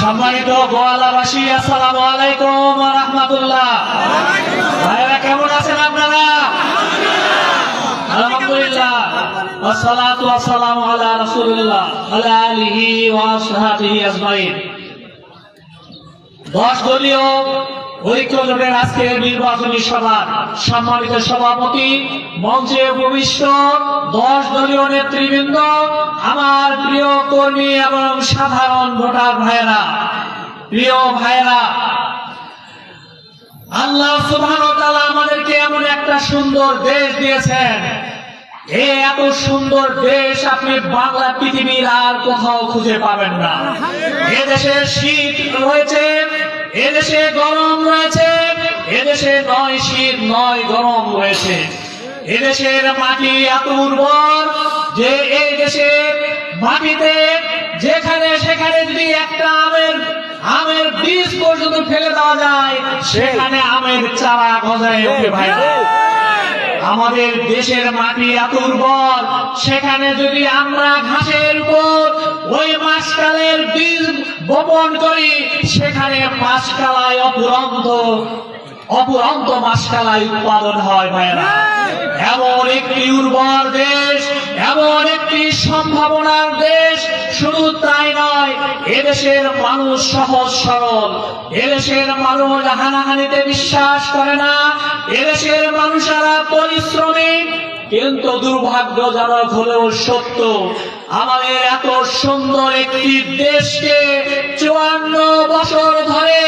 সম্মানিত গোয়ালাবাসী, আসসালামু আলাইকুম ওয়া রাহমাতুল্লাহ। ভাইরা কেমন আছেন আপনারা? আলহামদুলিল্লাহ, ওয়াসসালাতু ওয়াসসালামু আলা রাসূলিল্লাহ ওয়া আলিহি ওয়া আসহাবিহি আজমাইন। 10 দলীয় ঐক্য জোটের আজকের নির্বাচনী সভার সম্মানিত সভাপতি, মঞ্চে উপবিষ্ট 10 দলীয় নেতৃবৃন্দ, আমার প্রিয় কর্মী এবং সাধারণ ভোটার ভাইরা, প্রিয় ভাইরা, আল্লাহ সুবহানাহু ওয়া তাআলা আমাদেরকে এমন একটা সুন্দর দেশ দিয়েছেন। এই এত সুন্দর দেশ আপনি বাংলা পৃথিবীর আর কোথাও খুঁজে পাবেন না। এদেশে শীত রয়েছে, এদেশে গরম রয়েছে, এদেশে নয় শীত নয় গরম রয়েছে। এদেশের মাটি এত উর্বর যে এই দেশের মাটিতে যেখানে সেখানে যদি একটা আমের বীজ পর্যন্ত ফেলে দেওয়া যায়, সেখানে আমের চারা গজায় ওঠে। ভাই, আমাদের দেশের মাটি এত উর্বর, সেখানে যদি আমরা ঘাসের উপর ওই মাসকালের বীজ বপন করি, সেখানে মাসকালায় অপুরন্ত মাসকালায় উৎপাদন হয়। ভাইরা, এমন একটি উর্বর দেশ, এমন একটি সম্ভাবনার দেশ। শুধু তাই নয়, এদেশের মানুষ সহজ সরল, এদেশের মানুষ হানাহানিতে বিশ্বাস করে না, এদেশের মানুষেরা পরিশ্রমী। কিন্তু দুর্ভাগ্যজনক হলেও সত্য, আমাদের এত সুন্দর একটি দেশকে 54 বছর ধরে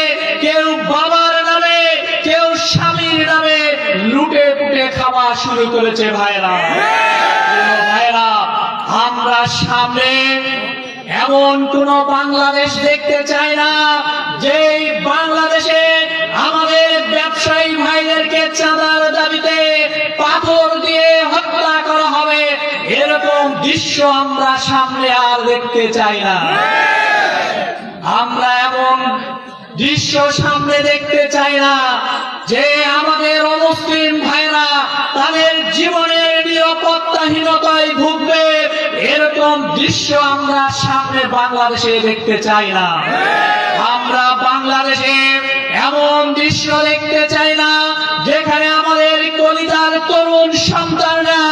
কেউ বাবার নামে, কেউ স্বামীর নামে লুটে পুটে খাওয়া শুরু করেছে। ভাইরা, আমরা সামনে এমন কোন বাংলাদেশ দেখতে চাই না যে বাংলাদেশে আমাদের ব্যবসায়ী ভাইদেরকে চাঁদার দাবিতে পাথর দিয়ে হত্যা করা হবে। এরকম দৃশ্য আমরা সামনে আর দেখতে চাই না। আমরা এমন দৃশ্য সামনে দেখতে চাই না যে আমাদের অমুসলিম ভাইরা তাদের জীবনের নিরাপত্তাহীনতায় ভুগবে। এরকম দৃশ্য আমরা সামনে বাংলাদেশে দেখতে চাই না। আমরা বাংলাদেশে এমন দৃশ্য দেখতে চাই না যেখানে আমাদের কলিজার তরুণ সন্তানরা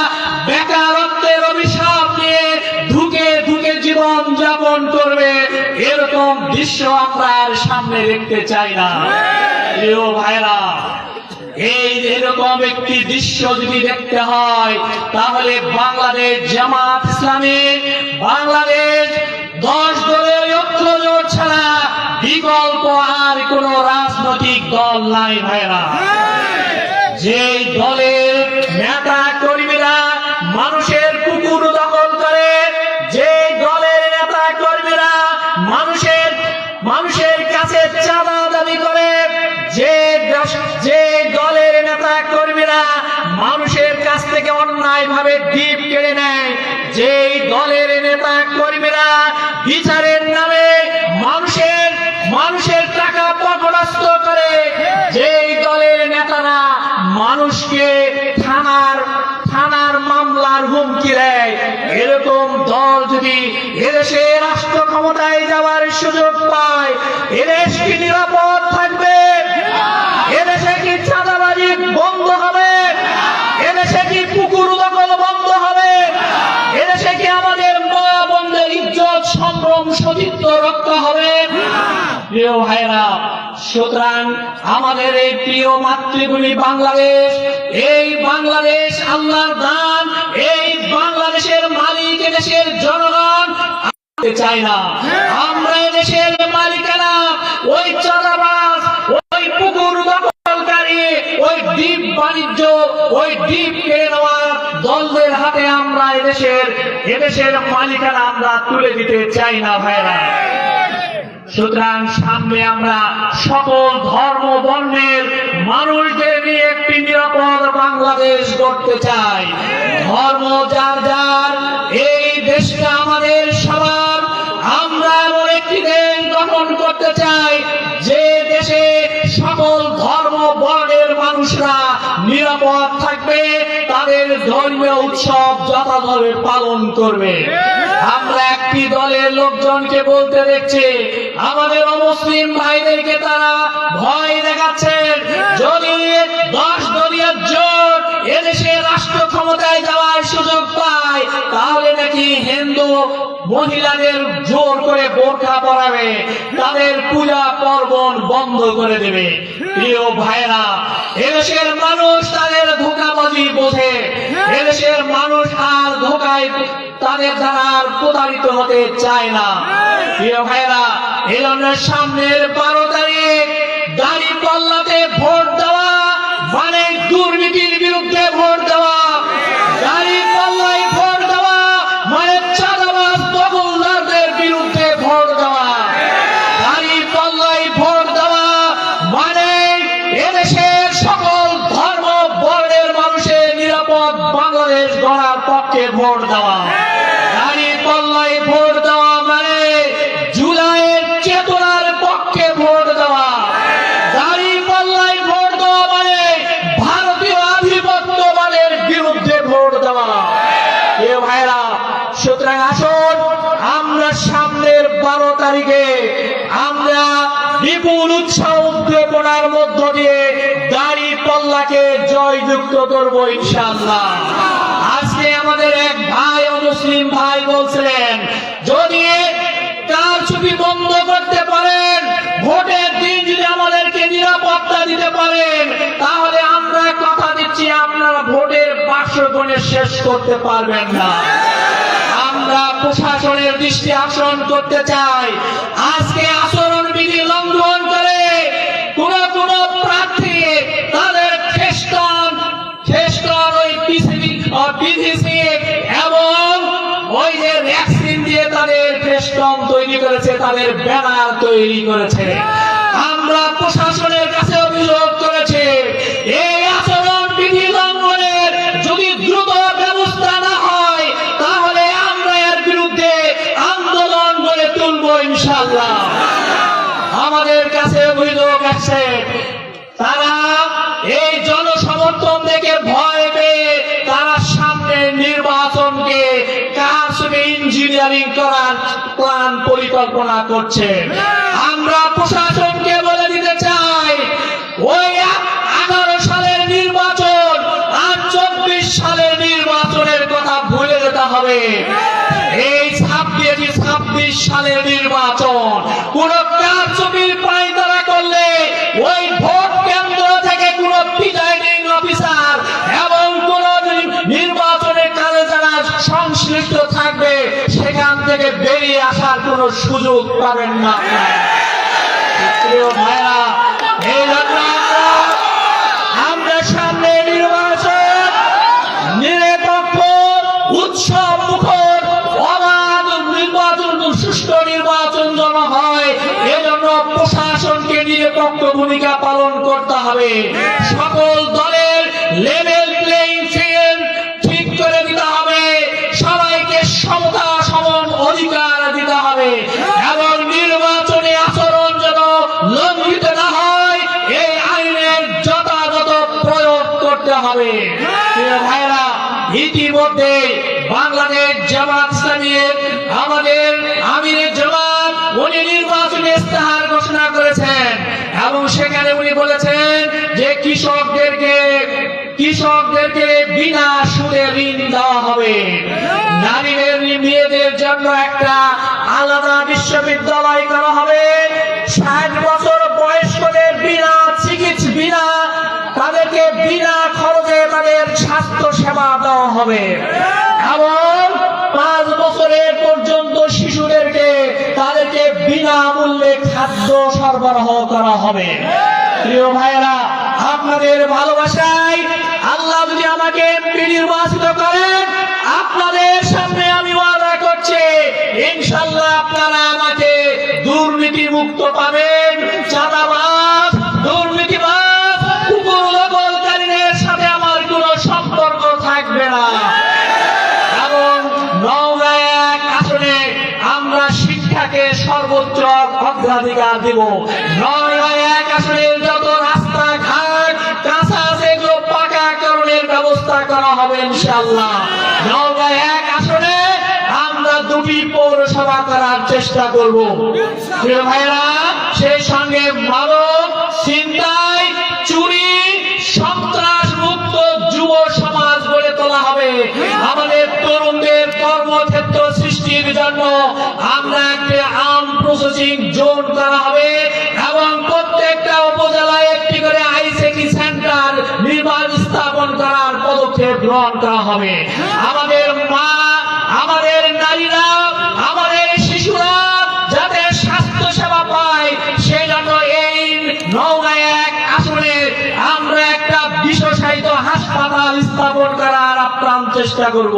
বেকারত্বের অভিশাপ নিয়ে ধুকে ধুকে জীবন যাপন করবে। এরকম দৃশ্য আমরা আর সামনে দেখতে চাই না। প্রিয় ভাইরা, এরকম একটি দৃশ্য যদি দেখতে হয়, তাহলে বাংলাদেশ জামাত ইসলামী, বাংলাদেশ 10 দলের ঐক্য জোট ছাড়া বিকল্প আর কোন রাজনৈতিক দল নাই। ভাইরা, যে দলের নেতা কর্মীরা মানুষের পুকুর দখল করে, যে দলের নেতা কর্মীরা মানুষের কাছে চাঁদা দাবি করে, যে দলের নেতা কর্মীরা মানুষের কাছ থেকে অন্যায় ভাবে দ্বীপ কেড়ে নেয়, যে দলের নেতা কর্মীরা বিচারের নামে মানুষের টাকা পকড়াস্ত করে, যে দলের নেতারা মানুষকে থানার মামলার হুমকি দেয়, এরকম দল যদি এদেশে রাষ্ট্র ক্ষমতায় যাওয়ার সুযোগ পায়, এদেশ কি নিরাপদ থাকবে? এদেশে কি চাঁদাবাজি বন্ধ হবে? এদেশে কি পুকুর দখল বন্ধ হবে? এদেশে কি আমাদের মা বোনদের ইজ্জত সম্ভ্রম সতীত্ব রক্ষা হবে? প্রিয় ভাইরা, সুতরাং আমাদের এই প্রিয় মাতৃভূমি বাংলাদেশ, এই বাংলাদেশ আল্লাহর দান, এই বাংলাদেশের মালিক এদেশের জনগণ চাই না। আমরা এদেশের মালিকানা ওই চাঁদাবাজ, ওই পুকুর দখলকারী, ওই দ্বীপ বাণিজ্য, ওই দ্বীপ কেড়ে নেওয়া দলদের হাতে আমরা এদেশের মালিকানা আমরা তুলে দিতে চাই না। ভাইরা, সুতরাং সামনে আমরা সকল ধর্ম বর্ণের মানুষদের নিয়ে একটি নিরাপদ বাংলাদেশ গড়তে চাই। ধর্ম যার যার, এই দেশটা আমাদের সবার। আমরা এমন একটি দেশ গঠন করতে চাই যে দেশে সকল ধর্ম বর্ণের মানুষরা নিরাপদ থাকবে, তাদের ধর্মীয় উৎসব যথাযথভাবে পালন করবে। আমরা একটি দলের লোকজনকে বলতে দেখছি, আমাদের অমুসলিম ভাইদেরকে তারা ভয় দেখাচ্ছেন, যদি 10 দলীয় জোট এদেশে রাষ্ট্র ক্ষমতায় যাওয়ার সুযোগ পায় তাহলে নাকি হিন্দু মহিলাদের জোর করে বোরকা পরাবে, তাদের পূজা পার্বণ বন্ধ করে দেবে। প্রিয় ভাইরা, এদেশের মানুষ তাদের ধোঁকাবাজি বোঝে, এদেশের মানুষ আর ধোঁকায় তাদের দ্বারা আর প্রতারিত হতে চায় না। প্রিয় ভাইরা, এই জন্য সামনের 12 তারিখ দাঁড়িপাল্লাতে ভোট দেওয়া মানে দুর্নীতির বিরুদ্ধে ভোট দেওয়া, দাঁড়িপাল্লায় ভোট দেওয়া মানে চাঁদাবাজ দখলদারদের বিরুদ্ধে ভোট দেওয়া, দাঁড়িপাল্লায় ভোট দেওয়া মানে এদেশের সকল ধর্ম বর্ণের মানুষের নিরাপদ বাংলাদেশ গড়ার পক্ষে ভোট দেওয়া, দাঁড়িপাল্লায় ভোট দেওয়া মানে জুলাইয়ের চেতনার পক্ষে ভোট দেওয়া, দাঁড়িপাল্লায় ভোট দেওয়া মানে ভারতীয় আধিপত্যবাদের বিরুদ্ধে ভোট দেওয়া। এ ভাইরা, সুতরাং আসুন আমরা সামনের 12 তারিখে আমরা বিপুল উৎসাহ উদ্দীপনার মধ্য দিয়ে দাঁড়িপাল্লাকে জয়যুক্ত করব ইনশাআল্লাহ। আজকে আমাদের এক ভাই মুসলিম ভাই বলছিলেন, যদি কারচুপি বন্ধ করতে পারেন, ভোটের দিন যদি আমাদেরকে নিরাপত্তা দিতে পারেন, তাহলে আমরা কথা দিচ্ছি আপনারা ভোটের বাক্স গণে শেষ করতে পারবেন না। আমরা প্রশাসনের দৃষ্টি আকর্ষণ করতে চাই, আজকে আচরণবিধি লঙ্ঘন করে কোন কোন প্রার্থী তাদের খ্রিস্টান ওই পিভিসি এবং ওই যে ভ্যাকসিন দিয়ে তাদের খ্রিস্টান তৈরি করেছে, তাদের ব্যানার তৈরি করেছে। আমরা প্রশাসনের কাছে অভিযোগ করেছি, এই আচরণবিধি লঙ্ঘনের যদি দ্রুত ব্যবস্থা না হয় তাহলে আমরা এর বিরুদ্ধে আন্দোলন গড়ে তুলব ইনশাআল্লাহ। আমাদের কাছে অভিযোগ আসছে, তারা এই জনসমর্থন দেখে ভয় পেয়ে তারা সামনের নির্বাচনকে কারচুপি ইঞ্জিনিয়ারিং করার প্ল্যান পরিকল্পনা করছে। আমরা প্রশাসনকে বলে দিতে চাই, ওই 18 সালের নির্বাচন আর 24 সালের নির্বাচনের কথা ভুলে যেতে হবে। এই 26 সালের নির্বাচন কোন কারচুপির পায়তারা করলে ওই ভোট কেন্দ্র থেকে কোন প্রিজাইডিং অফিসার এবং কোন নির্বাচনের কাজে যারা সংশ্লিষ্ট থাকবে সেখান থেকে বেরিয়ে আসার কোন সুযোগ পাবেন না। প্রিয় ভাইরা, এই জন্য আমরা সামনে নির্বাচন নিরপেক্ষ উৎসব মুখর অবাধ নির্বাচন, সুষ্ঠু নির্বাচন যেন হয়, এজন্য প্রশাসনকে নিরপেক্ষ ভূমিকা পালন করতে হবে। সকল দলের লেভেল প্লেইং ফিল্ড ঠিক করে দিতে হবে, সবাইকে সমতা সমান অধিকার দিতে হবে এবং নির্বাচনী আচরণ যেন লঙ্ঘিত না হয় এই আইনের যথাযথ প্রয়োগ করতে হবে। ভাইরা, ইতিমধ্যে বাংলাদেশ জামাত ইসলামীর আমাদের আমির জামাত উনি নির্বাচনী ইস্তেহার ঘোষণা করেছেন এবং সেখানে উনি বলেছেন যে কৃষকদেরকে বিনা সুদে ঋণ দেওয়া হবে, নারীদের মেয়েদের জন্য একটা আলাদা বিশ্ববিদ্যালয় করা হবে, 60 বছর বয়স্কদের তাদেরকে বিনা খরচে তাদের স্বাস্থ্য সেবা দেওয়া হবে এবং 5 বছরের পর্যন্ত শিশুদেরকে তাদেরকে বিনামূল্যে খাদ্য সরবরাহ করা হবে। প্রিয় ভাইরা, আপনাদের ভালোবাসায় আল্লাহ যদি আমাকে এমপি নির্বাচিত করেন, আপনাদের সামনে আমি ওয়াদা করছি ইনশাআল্লাহ আপনারা আমাকে দুর্নীতি মুক্ত পাবেন, চাঁদাবাজ দুর্নীতিবাজ কুকুর দখলকারীদের সাথে আমার কোনো সম্পর্ক থাকবে না এবং 9 আসনে আমরা শিক্ষাকে সর্বোচ্চ অগ্রাধিকার দেব। 9 আসনের যত রাস্তাঘাট কাঁচা সেগুলো পাকা ব্যবস্থা করা হবে ইনশাআল্লাহ। নওগাঁ 1 আসনে আমরা 2টি পৌরসভা করার চেষ্টা করব। প্রিয় ভাইরা, সেই সঙ্গে মাদক, ছিনতাই, চুরি, সন্ত্রাস মুক্ত যুব সমাজ গড়ে তোলা হবে। আমাদের তরুণদের কর্মক্ষেত্র সৃষ্টির জন্য আমরা একটা আর্ম প্রসেসিং জোন করা হবে এবং প্রত্যেকটা উপজেলায় একটি করে আইসিটি সেন্টার নির্মাণ স্থাপন করার পদক্ষেপ গ্রহণ করা হবে। আমাদের মা, আমাদের নারীরা, আমাদের শিশুরা যাতে স্বাস্থ্য সেবা পায়, সেই জন্য এই নওগাঁ 1 আসনে আমরা একটা বিশেষায়িত হাসপাতাল স্থাপন করার আপ্রাণ চেষ্টা করব।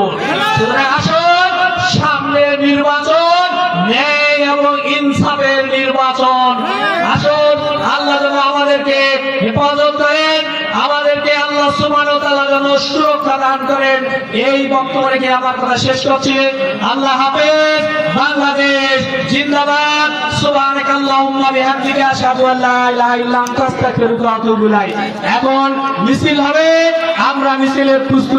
সুতরাং আসুন, সামনে নির্বাচন, ন্যায় এবং ইনসাফের নির্বাচন। আসুন, আল্লাহ যেন আমাদেরকে হেফাজত করেন, আমাদেরকে আল্লাহ সুবহানাহু ওয়া তাআলা যেন সুরক্ষা দান করেন। এই বক্তব্য রেখে আমার কথা শেষ করছি। আল্লাহ হাফেজ। বাংলাদেশ জিন্দাবাদ। সুবহানাকাল্লাহুম্মা বিহামদিকা আশহাদু আল্লা ইলাহা ইল্লা আনতা আস্তাগফিরুকা ওয়া আতুবু ইলাইক। এখন মিছিল হবে, আমরা মিছিলের প্রস্তুতি